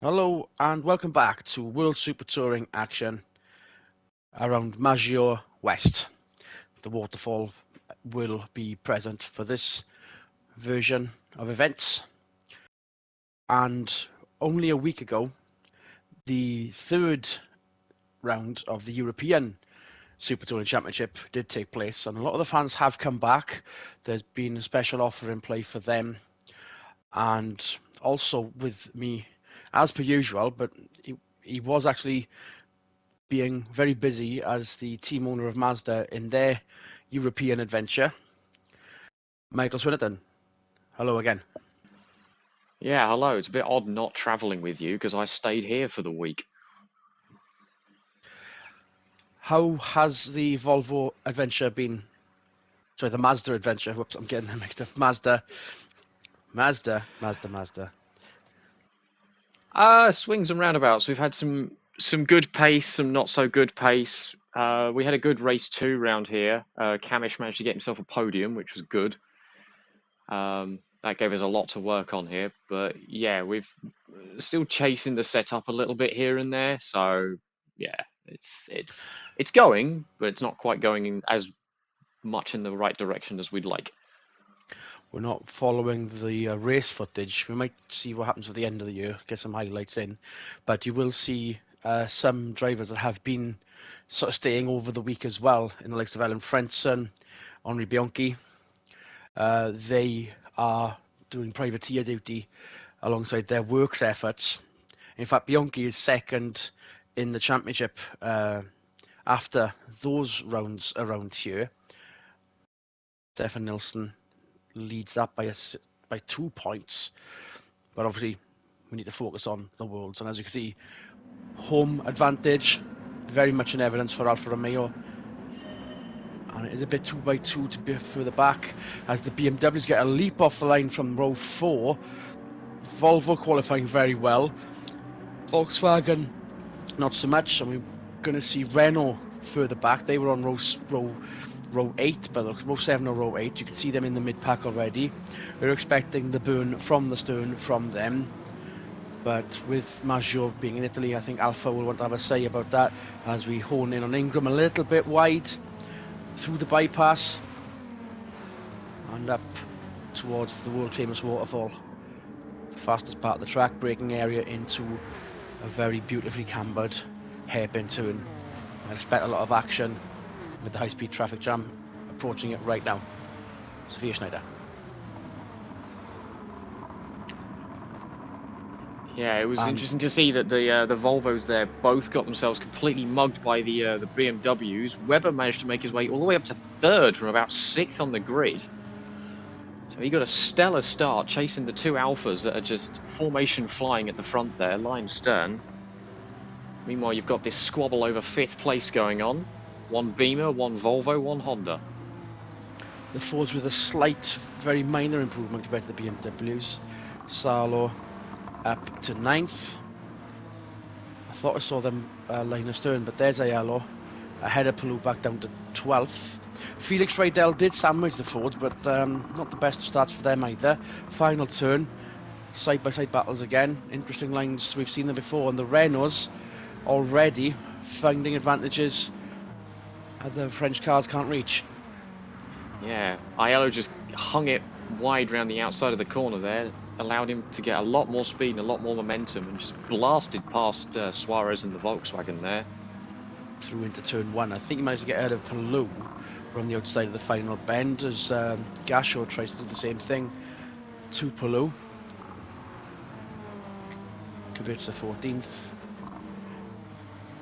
Hello and welcome back to World Super Touring action around Maggiore West. The waterfall will be present for this version of events. And only a week ago, the third round of the European Super Touring Championship did take place, and a lot of the fans have come back. There's been a special offer in play for them, and also with me, as per usual, but he was actually being very busy as the team owner of Mazda in their European adventure. Michael Swinnerton, hello again. Yeah, hello. It's a bit odd not travelling with you because I stayed here for the week. How has the Volvo adventure been? Sorry, the Mazda adventure. Whoops, I'm getting them mixed up. Mazda. Swings and roundabouts. We've had some good pace, some not so good pace. We had a good race 2 round here. Kamish managed to get himself a podium, which was good. That gave us a lot to work on here. But yeah, we've still chasing the setup a little bit here and there. So yeah, it's going, but it's not quite going in as much in the right direction as we'd like. We're not following the race footage. We might see what happens at the end of the year, get some highlights in, but you will see some drivers that have been sort of staying over the week as well, in the likes of Ellen Frenson, Henri Bianchi. They are doing privateer duty alongside their works efforts. In fact, Bianchi is second in the championship after those rounds around here. Stefan Nilsson leads that by 2 points, but obviously we need to focus on the Worlds. And as you can see, home advantage very much in evidence for Alfa Romeo. And it is a bit 2x2 to be further back as the BMWs get a leap off the line from row 4. Volvo qualifying very well. Volkswagen not so much, and we're going to see Renault further back. They were on row 8, but row 7 or row 8. You can see them in the mid-pack already. We're expecting the burn from the stern from them. But with Maggiore being in Italy, I think Alfa will want to have a say about that as we hone in on Ingram a little bit wide through the bypass and up towards the world-famous waterfall. Fastest part of the track, braking area into a very beautifully cambered hairpin turn. I expect a lot of action with the high-speed traffic jam approaching it right now. Sophia Schneider. Yeah, it was interesting to see that the Volvos there both got themselves completely mugged by the BMWs. Webber managed to make his way all the way up to third from about 6th on the grid. So he got a stellar start chasing the two Alphas that are just formation flying at the front there, line stern. Meanwhile, you've got this squabble over 5th place going on. One Beamer, one Volvo, one Honda. The Fords with a slight, very minor improvement compared to the BMWs. Salo up to 9th. I thought I saw them line astern, but there's Ayalo ahead of Palou back down to 12th. Felix Rydell did sandwich the Fords, but not the best of starts for them either. Final turn, side-by-side battles again. Interesting lines, we've seen them before. And the Renaults already finding advantages the French cars can't reach. Yeah, Aiello just hung it wide around the outside of the corner there, allowed him to get a lot more speed and a lot more momentum, and just blasted past Suarez and the Volkswagen there. Through into turn 1. I think he managed to get ahead of Palou from the outside of the final bend as Gasho tries to do the same thing to Palou. Kubica 14th.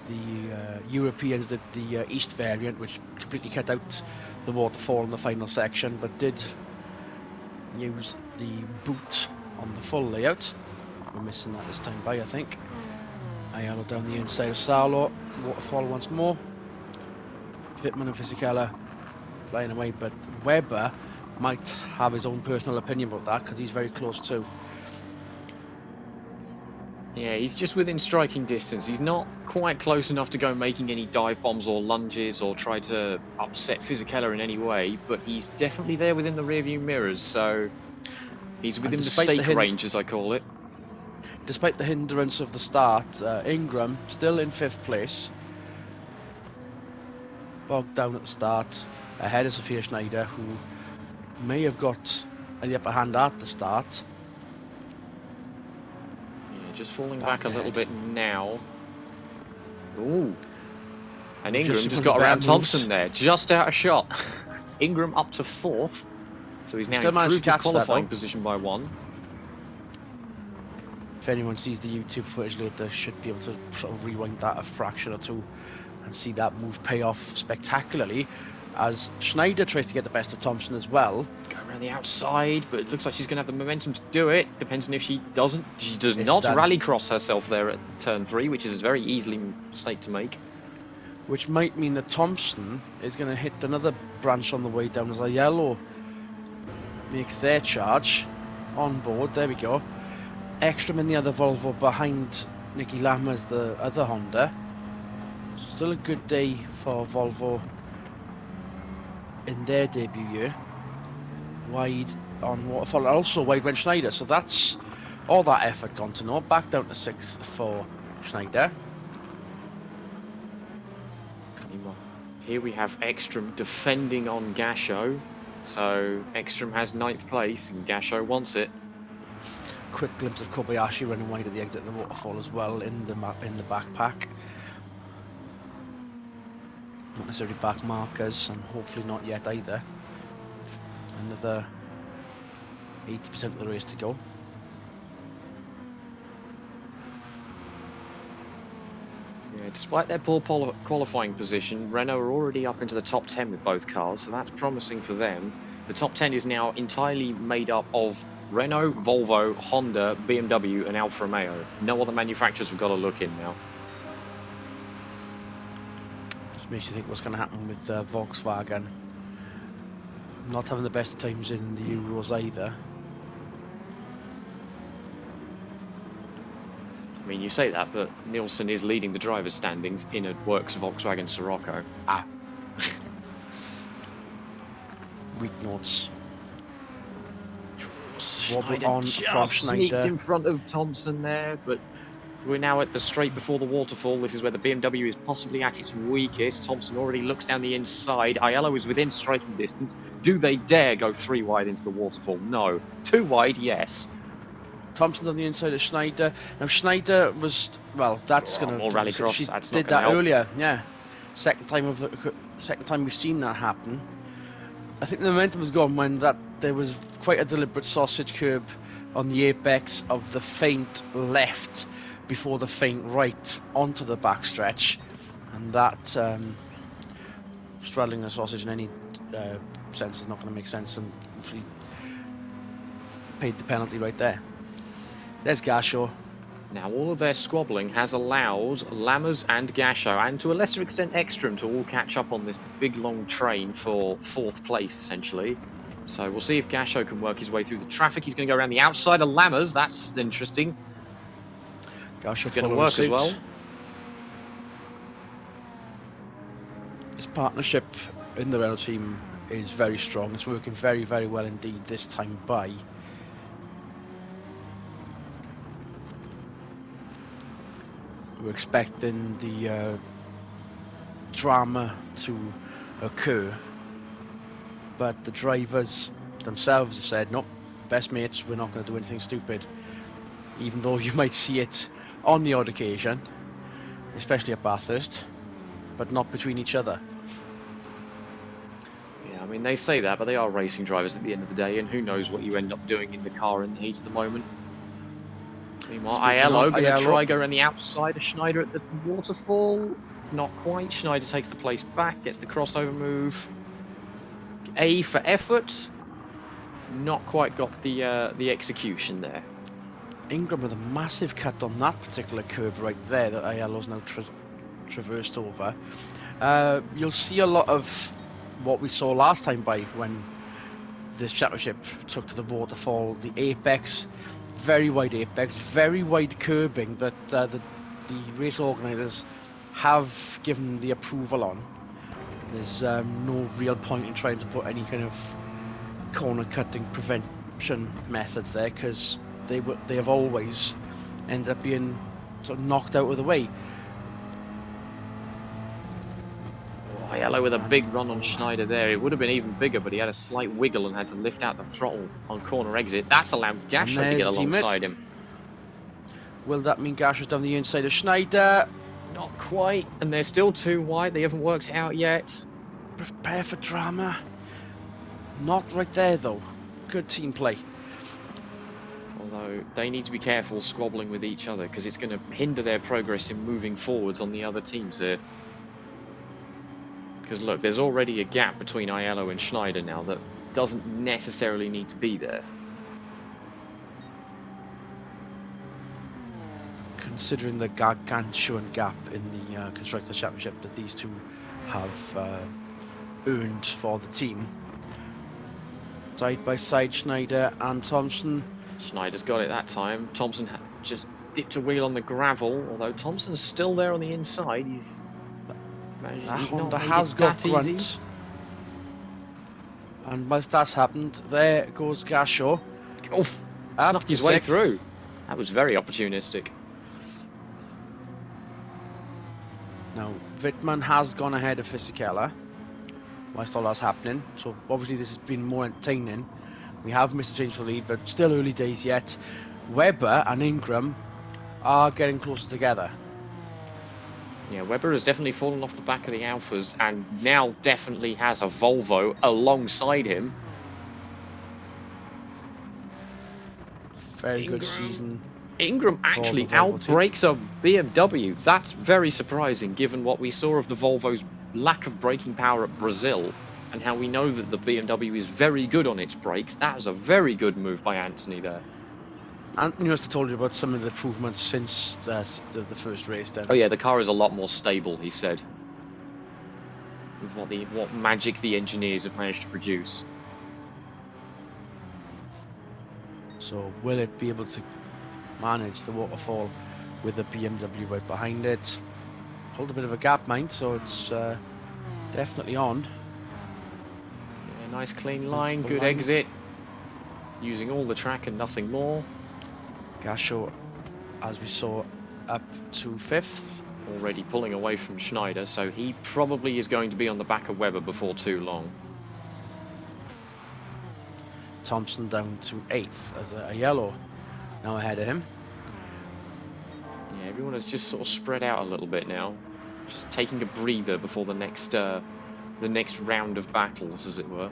The Europeans did the East variant, which completely cut out the waterfall in the final section, but did use the boot on the full layout. We're missing that this time by, I think. Ayala down the inside of Salo. Waterfall once more. Wittmann and Fisichella flying away, but Webber might have his own personal opinion about that because he's very close too. Yeah, he's just within striking distance. He's not quite close enough to go making any dive bombs or lunges or try to upset Fisichella in any way, but he's definitely there within the rearview mirrors, so he's within the stake range, as I call it. despite the hindrance of the start, Ingram still in 5th place. Bogged down at the start, ahead of Sophia Schneider, who may have got the upper hand at the start. Yeah, just falling back a little bit now. Ooh. And We've Ingram seen just one of got the better around moves. Thompson there, just out of shot. Ingram up to 4th. So he's now Still managed to improved his catch that, qualifying though. position by 1. If anyone sees the YouTube footage later, should be able to sort of rewind that a fraction or two and see that move pay off spectacularly, as Schneider tries to get the best of Thompson as well. Go around the outside, but it looks like she's going to have the momentum to do it. Depends on if she doesn't. She does It's not done. rallycross herself there at turn 3, which is a very easily mistake to make. Which might mean that Thompson is going to hit another branch on the way down as a yellow makes their charge on board. There we go. Ekstrom in the other Volvo behind Nicky Lammers, the other Honda. Still a good day for Volvo in their debut year. Wide on Waterfall, also wide when Schneider. So that's all that effort gone to naught. Back down to 6th for Schneider. Here we have Ekstrom defending on Gasho. So Ekstrom has 9th place and Gasho wants it. Quick glimpse of Kobayashi running wide at the exit of the Waterfall as well in the backpack. Not necessarily back markers, and hopefully not yet either. Another 80% of the race to go. Yeah, despite their poor qualifying position, Renault are already up into the top 10 with both cars, so that's promising for them. The top 10 is now entirely made up of Renault, Volvo, Honda, BMW and Alfa Romeo. No other manufacturers have got to look in now. Just makes you think what's going to happen with Volkswagen. Not having the best times in the Euros either. I mean, you say that, but Nielsen is leading the drivers' standings in a works Volkswagen Sirocco. Ah. Weak notes. Wobble on from sneaked Schneider. in front of Thompson there, but we're now at the straight before the waterfall. This is where the BMW is possibly at its weakest. Thompson already looks down the inside. Aiello is within striking distance. Do they dare go 3 wide into the waterfall? No. 2 wide, yes. Thompson on the inside of Schneider. Now Schneider was, well, that's going to more rallycross. She That's did not gonna that help. earlier, yeah. Second time we've seen that happen. I think the momentum was gone when there was quite a deliberate sausage curb on the apex of the feint left before the feint right onto the backstretch, and that straddling a sausage in any sense is not going to make sense, and he paid the penalty right there. There's Gasho. Now, all of their squabbling has allowed Lammers and Gasho, and to a lesser extent Ekstrom, to all catch up on this big long train for 4th place, essentially. So we'll see if Gasho can work his way through the traffic. He's going to go around the outside of Lammers. That's interesting. Gasho it's going to work suit as well. His partnership in the Renault team is very strong. It's working very, very well indeed this time by. We're expecting the drama to occur, but the drivers themselves have said, nope, best mates, we're not going to do anything stupid, even though you might see it on the odd occasion, especially at Bathurst, but not between each other. Yeah, I mean, they say that, but they are racing drivers at the end of the day, and who knows what you end up doing in the car in the heat of the moment. Meanwhile, Aiello going to try go around the outside of Schneider at the waterfall. Not quite. Schneider takes the place back, gets the crossover move. A for effort. Not quite got the execution there. Ingram with a massive cut on that particular curb right there that Aiello's now traversed over. You'll see a lot of what we saw last time by when this championship took to the waterfall. The apex, very wide apex, very wide curbing that the race organisers have given the approval on. There's no real point in trying to put any kind of corner cutting prevention methods there, because they have always ended up being sort of knocked out of the way. Oh, Yellow with a big run on Schneider there. It would have been even bigger, but he had a slight wiggle and had to lift out the throttle on corner exit. That's allowed Gasho to get alongside him. Will that mean Gasho's down the inside of Schneider? Not quite, and they're still too wide. They haven't worked it out yet. Prepare for drama. Not right there, though. Good team play. Although they need to be careful squabbling with each other because it's going to hinder their progress in moving forwards on the other teams here. Because look, there's already a gap between Aiello and Schneider now that doesn't necessarily need to be there. Considering the gargantuan gap in the Constructors' Championship that these two have earned for the team. Side by side, Schneider and Thompson. Schneider's got it that time. Thompson just dipped a wheel on the gravel, although Thompson's still there on the inside. He's Honda not has got grunt. easy. And whilst that's happened, there goes Gasho. Oh, snuck his way through. That was very opportunistic. Now, Wittmann has gone ahead of Fisichella whilst all that's happening. So obviously this has been more entertaining. We have missed a change for the lead, but still early days yet. Webber and Ingram are getting closer together. Yeah, Webber has definitely fallen off the back of the Alphas and now definitely has a Volvo alongside him. Very good season. Ingram actually outbrakes a BMW. That's very surprising given what we saw of the Volvo's lack of braking power at Brazil and how we know that the BMW is very good on its brakes. That was a very good move by Anthony there. Anthony must have told you about some of the improvements since the first race then. Oh yeah, the car is a lot more stable, he said. With what magic the engineers have managed to produce. So will it be able to manage the waterfall with the BMW right behind it? Hold a bit of a gap, mind, so it's definitely on. Yeah, nice clean line, good exit. Using all the track and nothing more. Gasho, as we saw, up to 5th. Already pulling away from Schneider, so he probably is going to be on the back of Webber before too long. Thompson down to 8th as a yellow now ahead of him. Yeah, everyone has just sort of spread out a little bit now, just taking a breather before the next round of battles, as it were.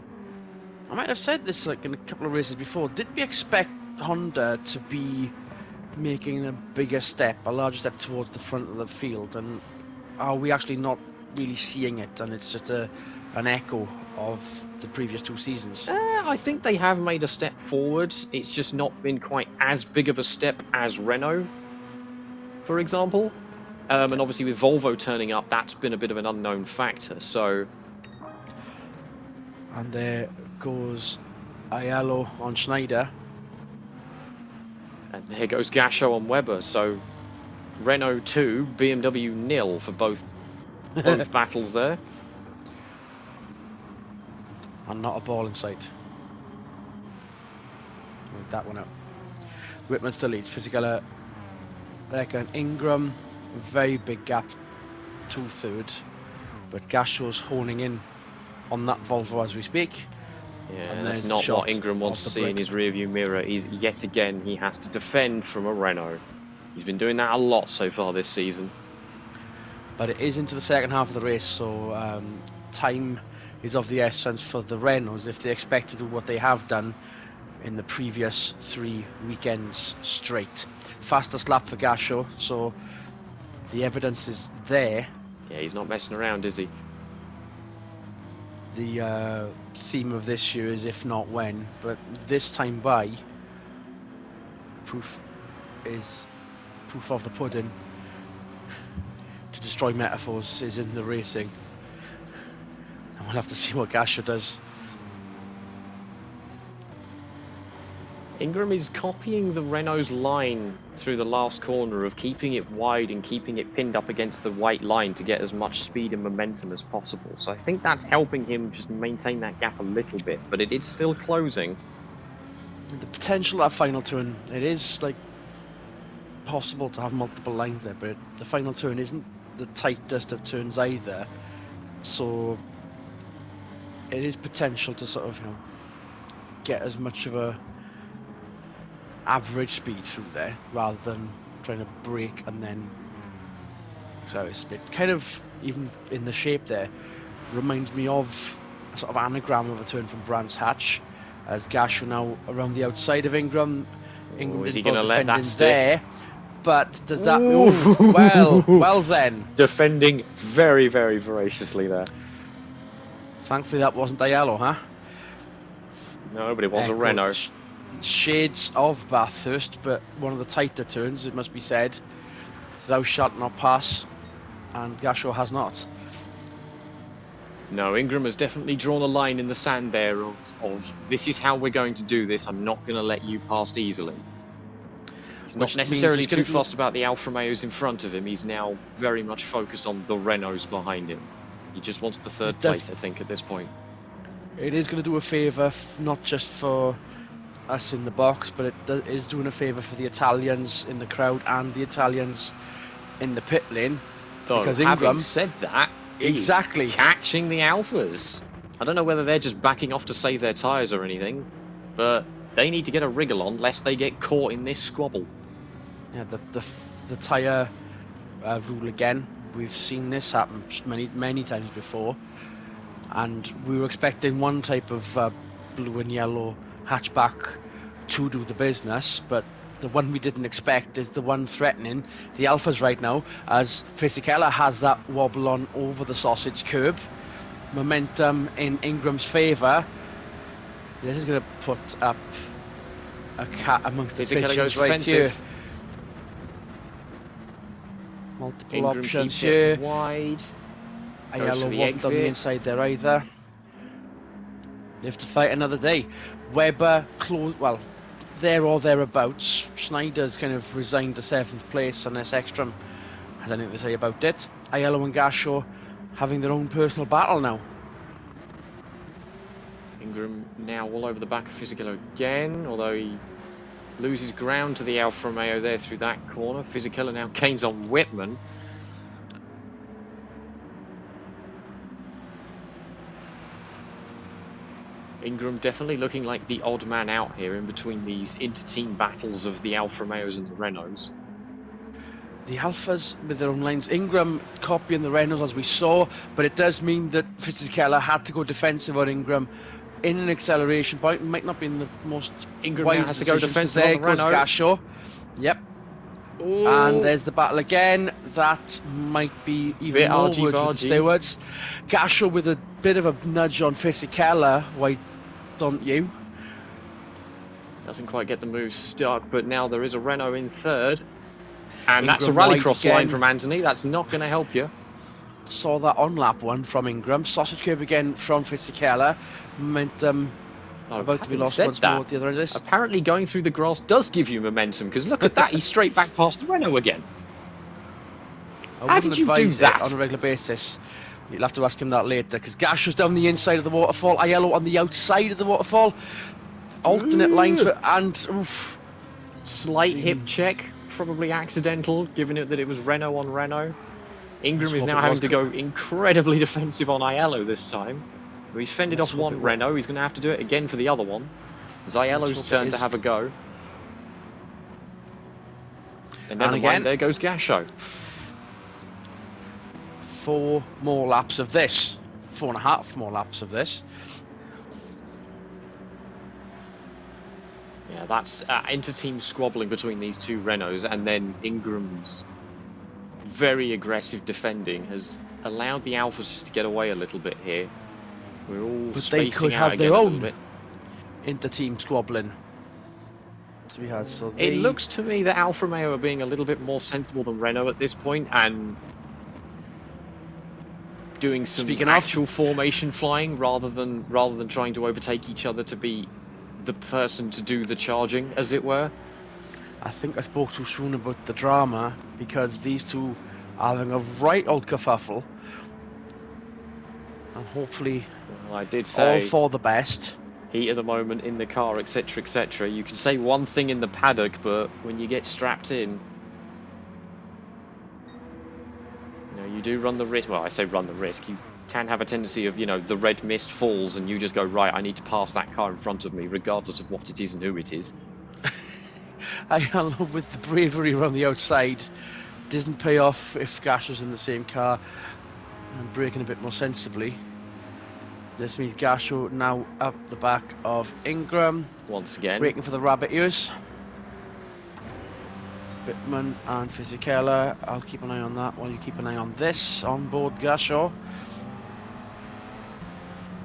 I might have said this like in a couple of races before. Did we expect Honda to be making a bigger step, a larger step towards the front of the field, and are we actually not really seeing it, and it's just an echo of the previous 2 seasons? I think they have made a step forward. It's just not been quite as big of a step as Renault, for example. And obviously with Volvo turning up, that's been a bit of an unknown factor. So, and there goes Aiello on Schneider. And there goes Gasho on Webber. So Renault 2, BMW 0 for both battles there. And not a ball in sight. With that one out. Whitman still leads. Fisichella, Becker and Ingram. Very big gap to 3rd. But Gasho's honing in on that Volvo as we speak. Yeah, and that's not what Ingram wants to see in his rearview mirror. Yet again, he has to defend from a Renault. He's been doing that a lot so far this season. But it is into the second half of the race, so time is of the essence for the Renaults if they expect to do what they have done in the previous 3 weekends straight. Fastest lap for Gasho, so the evidence is there. Yeah, he's not messing around, is he? The theme of this year is if not when, but this time by, proof of the pudding. To destroy metaphors is in the racing. And we'll have to see what Gasho does. Ingram is copying the Renault's line through the last corner of keeping it wide and keeping it pinned up against the white line to get as much speed and momentum as possible. So I think that's helping him just maintain that gap a little bit, but it is still closing. And the potential of that final turn, it is like possible to have multiple lines there, but the final turn isn't the tightest of turns either. So it is potential to sort of, get as much of a average speed through there rather than trying to brake and then. So it kind of, even in the shape there, reminds me of a sort of anagram of a turn from Brands Hatch, as Gasho now around the outside of Ingram. Ingram Is he didn't going bother to let that defending stick? there, but does that? Ooh. Oh, well then. Defending very, very voraciously there. Thankfully that wasn't Diallo, huh? No, but it was a Echo, Renault. shades of Bathurst, but one of the tighter turns, it must be said. Thou shalt not pass, and Gasho has not. No, Ingram has definitely drawn a line in the sand there of this is how we're going to do this. I'm not going to let you past easily. He's not Which means necessarily he's going too to do. fussed about the Alfa Romeos in front of him. He's now very much focused on the Renaults behind him. He just wants the third place, I think, at this point. It is going to do a favour, not just for us in the box, but it is doing a favour for the Italians in the crowd and the Italians in the pit lane. Though, Because having Ingram, said that, exactly, he's catching the Alphas. I don't know whether they're just backing off to save their tyres or anything, but they need to get a wriggle on lest they get caught in this squabble. yeah, the tyre rule again. We've seen this happen many times before, and we were expecting one type of blue and yellow hatchback to do the business, but the one we didn't expect is the one threatening the Alphas right now, as Fisichella has that wobble on over the sausage curb. Momentum in Ingram's favour. This is going to put up a cat amongst the pigeons right here. Multiple Ingram options keeps here. it wide. Ayala wasn't on the inside there either. Live to fight another day. Webber close, well, there or thereabouts. Schneider's kind of resigned to 7th place unless Ekstrom has anything to say about it. Aiello and Gasho having their own personal battle now. Ingram now all over the back of Fisichella again, although he loses ground to the Alfa Romeo there through that corner. Fisichella now gains on Whitman. Ingram definitely looking like the odd man out here in between these inter-team battles of the Alfa Romeos and the Renaults. The Alphas with their own lines. Ingram copying the Renaults as we saw, but it does mean that Fisichella had to go defensive on Ingram in an acceleration point. It might not be in the most Ingram wise now has to go defensive there on the goes Renault. Gasho. Yep. Ooh. And there's the battle again. That might be even more words with the stewards. Gasho with a bit of a nudge on Fisichella. Why don't you? Doesn't quite get the move stuck, but now there is a Renault in third. And Ingram that's a rallycross line from Anthony. That's not going to help you. Saw that on lap one from Ingram. Sausage curb again from Fisichella. Momentum about to be lost once more at the other end of this. Apparently going through the grass does give you momentum, because look at that, he's straight back past the Renault again. How did you do that? On a regular basis. You'll have to ask him that later, because Gasho's down the inside of the waterfall, Aiello on the outside of the waterfall. Alternate lines for, and oof. Slight hip check, probably accidental, given it that it was Renault on Renault. Ingram is now having to go incredibly defensive on Aiello this time. He's fended off one Renault, he's going to have to do it again for the other one. It's Aiello's turn to have a go. And never mind, there goes Gasho. 4 more laps of this. 4.5 more laps of this. Yeah, that's inter-team squabbling between these two Renaults, and then Ingram's very aggressive defending has allowed the Alphas just to get away a little bit here. We're all spacing out again a little bit. Inter-team squabbling. So it looks to me that Alfa Romeo are being a little bit more sensible than Renault at this point, and doing some actual formation flying rather than trying to overtake each other to be the person to do the charging, as it were. I think I spoke too soon about the drama, because these two are having a right old kerfuffle, and hopefully, well, I did say all for the best. Heat of the moment in the car, etc., etc. You can say one thing in the paddock, but when you get strapped in, You do run the risk. Well, I say run the risk. You can have a tendency of, the red mist falls and you just go, right, I need to pass that car in front of me, regardless of what it is and who it is. Aiello with the bravery around the outside doesn't pay off if Gasho's in the same car and braking a bit more sensibly. This means Gasho now up the back of Ingram. Once again. Braking for the rabbit ears. Bittman and Fisichella. I'll keep an eye on that while you keep an eye on this on board Gasho.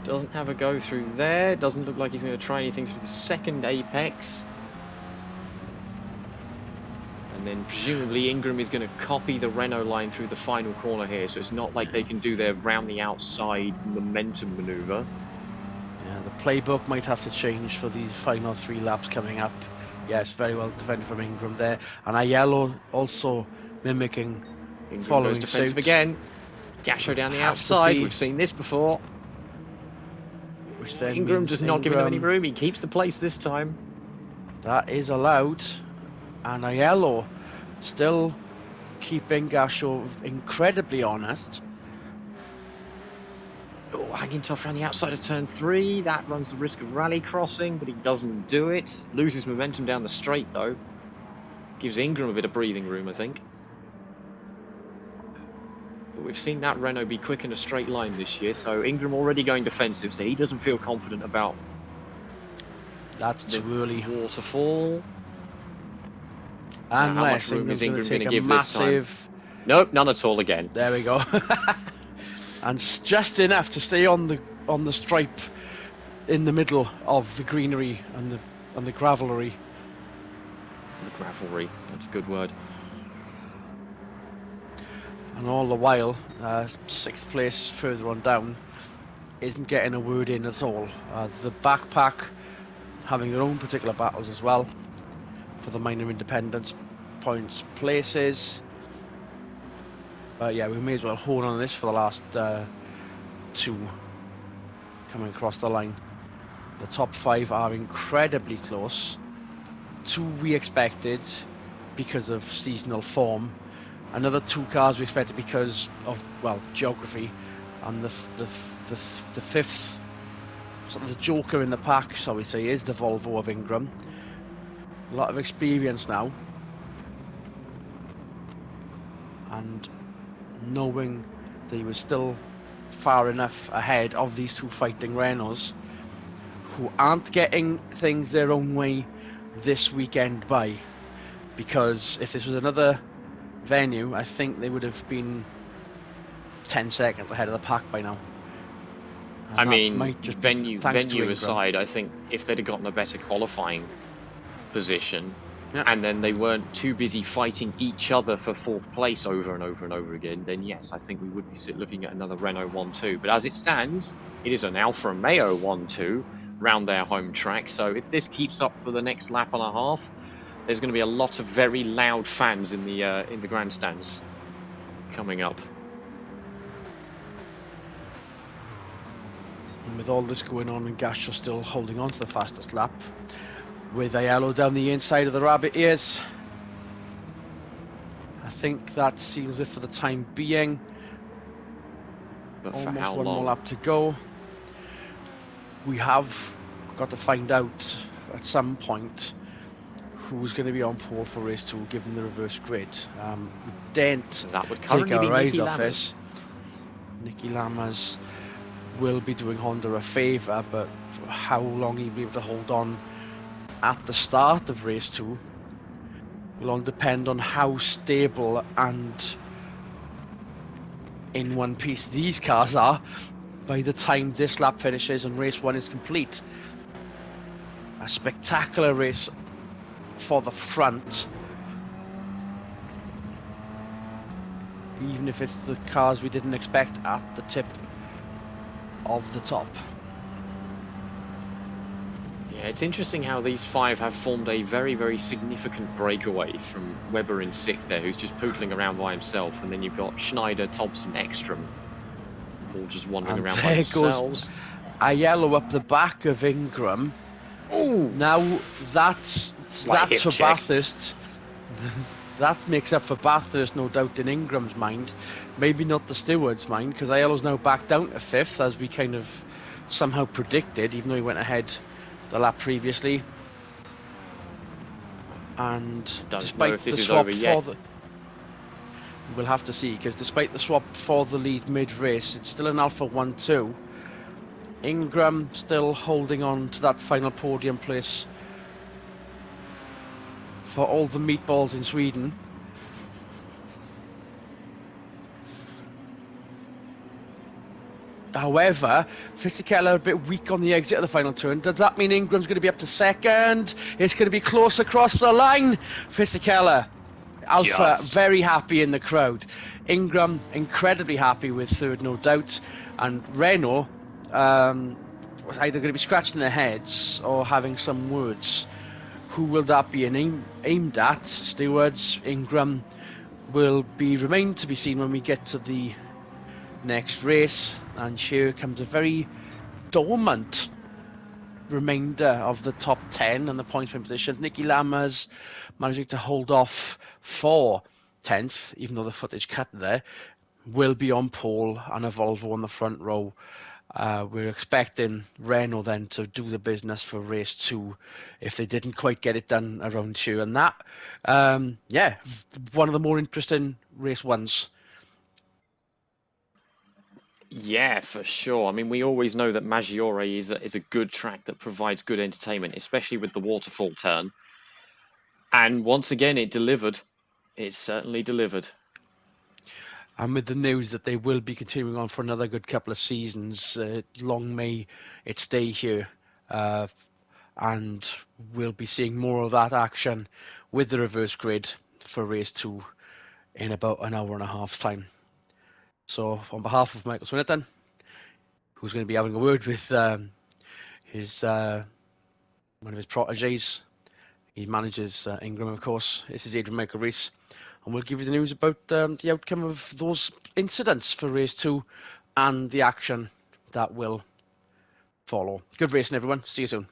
Doesn't have a go through there. Doesn't look like he's going to try anything through the second apex. And then presumably Ingram is going to copy the Renault line through the final corner here. So it's not like they can do their round the outside momentum maneuver. Yeah, the playbook might have to change for these final 3 laps coming up. Yes, very well defended from Ingram there. And Aiello also mimicking, Ingram following goes defensive suit. again. Gasho down the outside. We've seen this before. Which then Ingram does not give him any room. He keeps the place this time. That is allowed. And Aiello still keeping Gasho incredibly honest. Oh, hanging tough around the outside of turn 3. That runs the risk of rally crossing, but he doesn't do it. Loses momentum down the straight, though. Gives Ingram a bit of breathing room, I think. But we've seen that Renault be quick in a straight line this year, so Ingram already going defensive, so he doesn't feel confident about That's too early. Waterfall. Unless how much room Ingram's is Ingram going to give massive... this time? Nope, none at all again. There we go. And just enough to stay on the stripe in the middle of the greenery and the gravelry. The gravelry, that's a good word. And all the while, 6th place further on down isn't getting a word in at all. The backpack having their own particular battles as well for the minor independence points places. Yeah, we may as well hold on this for the last 2 coming across the line. The top 5 are incredibly close. 2 we expected because of seasonal form. Another 2 cars we expected because of, well, geography. And the 5th, sort of the joker in the pack, shall we say, is the Volvo of Ingram. A lot of experience now. And knowing that he was still far enough ahead of these 2 fighting Renaults who aren't getting things their own way this weekend by, because if this was another venue, I think they would have been 10 seconds ahead of the pack by now. And I mean, just venue aside, I think if they'd have gotten a better qualifying position, yeah, and then they weren't too busy fighting each other for 4th place over and over and over again, then yes, I think we would be looking at another Renault 1-2. But as it stands, it is an Alfa Romeo 1-2 round their home track. So if this keeps up for the next lap and a half, there's going to be a lot of very loud fans in the grandstands coming up. And with all this going on, and Gasho still holding on to the fastest lap, with Aiello down the inside of the rabbit ears, I think that seals it for the time being. But for almost how one long? more lap to go. We have got to find out at some point who's going to be on pole for race 2, given the reverse grid. We daren't That would take currently our be eyes Nicky off Lammers. this. Nicky Lammers will be doing Honda a favour, but how long he'll be able to hold on at the start of race 2 will all depend on how stable and in one piece these cars are by the time this lap finishes and race 1 is complete. A spectacular race for the front, even if it's the cars we didn't expect at the tip of the top. Yeah, it's interesting how these 5 have formed a very, very significant breakaway from Webber in 6th there, who's just pootling around by himself, and then you've got Schneider, Thompson, Ekstrom, all just wandering And around there by themselves. goes Aiello up the back of Ingram. Oh, Now that's Slight hip for check. Bathurst. that makes up for Bathurst, no doubt, in Ingram's mind. Maybe not the steward's mind, because Aiello's now back down to 5th, as we kind of somehow predicted, even though he went ahead the lap previously. And Don't know if despite this the is over swap yet. for the... We'll have to see, because despite the swap for the lead mid-race, it's still an Alpha 1-2. Ingram still holding on to that final podium place for all the meatballs in Sweden. However, Fisichella a bit weak on the exit of the final turn. Does that mean Ingram's going to be up to second? It's going to be close across the line. Fisichella, Alpha, Just. very happy in the crowd. Ingram, incredibly happy with third, no doubt. And Renault was either going to be scratching their heads or having some words. Who will that be aimed at? Stewards, Ingram will remain to be seen when we get to the next race. And here comes a very dormant remainder of the top 10 and the points win positions. Nicky Lammers managing to hold off for 10th, even though the footage cut there, will be on pole and a Volvo on the front row. We're expecting Renault then to do the business for race 2 if they didn't quite get it done around here. And that, yeah, one of the more interesting race 1s. Yeah, for sure. I mean, we always know that Maggiore is a good track that provides good entertainment, especially with the waterfall turn. And once again, it delivered. It certainly delivered. And with the news that they will be continuing on for another good couple of seasons, long may it stay here. And we'll be seeing more of that action with the reverse grid for race 2 in about an hour and a half's time. So, on behalf of Michael Swinnerton, who's going to be having a word with his one of his proteges, he manages Ingram, of course. This is Adrian Michael Reese, and we'll give you the news about the outcome of those incidents for race 2 and the action that will follow. Good racing, everyone. See you soon.